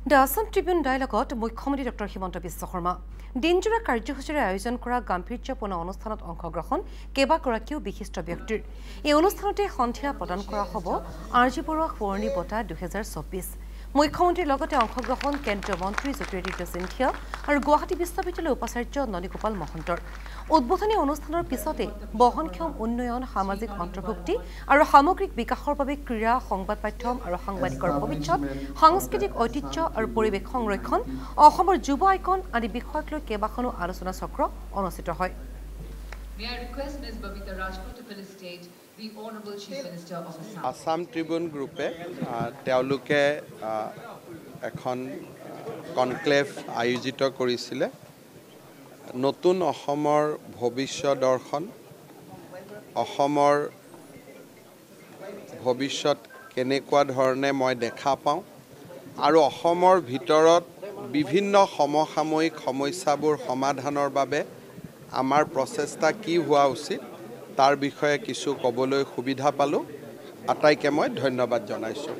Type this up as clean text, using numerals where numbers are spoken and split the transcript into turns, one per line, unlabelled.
The Assam Tribune ডায়লগত মুখ্যমন্ত্ৰী doctor Himanta Biswa Sarma দিনজোৰা কাৰ্যসূচীৰে আয়োজন কৰা গাম্ভীৰ্যপূৰ্ণ অনুষ্ঠানত অংশগ্ৰহণ কেইবাগৰাকীও বিশিষ্ট ব্যক্তিৰ এই অনুষ্ঠানতে সন্ধিয়া প্ৰদান কৰা হ'ব আৰ.জি. বৰুৱা সোঁৱৰণী বঁটা 2024 মুখ্যমন্ত্ৰীৰ লগতে অংশগ্ৰহণ কেন্দ্ৰীয় মন্ত্ৰী জ্যোতিৰাদিত্য সিন্ধিয়া আৰু গুৱাহাটী বিশ্ববিদ্যালয়ৰ উপাচাৰ্য ননীগোপাল মহন্তৰ উদ্বোধনী অনুষ্ঠানৰ পিছতে বহনক্ষম উন্নয়ন সামাজিক অন্তৰ্ভুক্তি আৰু সামগ্ৰিক বিকাশৰ বাবে ক্ৰীড়া সংবাদ মাধ্যম আৰু সাংবাদিকৰ ভৱিষ্যত সাংস্কৃতিক ঐতিহ্য আৰু পৰিৱেশ সংৰক্ষণ অসমৰ যুৱ আইকন আদি বিষয়ক লৈ কেইবাখনো আলোচনা চক্ৰ অনুষ্ঠিত হয়।
আছাম ট্ৰিবিউন গ্ৰুপে তেওঁলোকে এখন কনক্লেভ আয়োজিত কৰিছিলে নতুন অসমৰ ভৱিষ্যত দৰ্শন অসমৰ ভৱিষ্যত কেনেকুৱা ধৰণে মই দেখা পাওঁ আৰু অসমৰ ভিতৰত বিভিন্ন সমসাময়িক সমস্যাবোৰ সমাধানৰ বাবে আমাৰ প্ৰচেষ্টা কি হোৱা উচিত তাৰ বিষয়ে কিছু ক'বলৈ সুবিধা পালোঁ আটাইকে মই ধন্যবাদ জনাইছোঁ।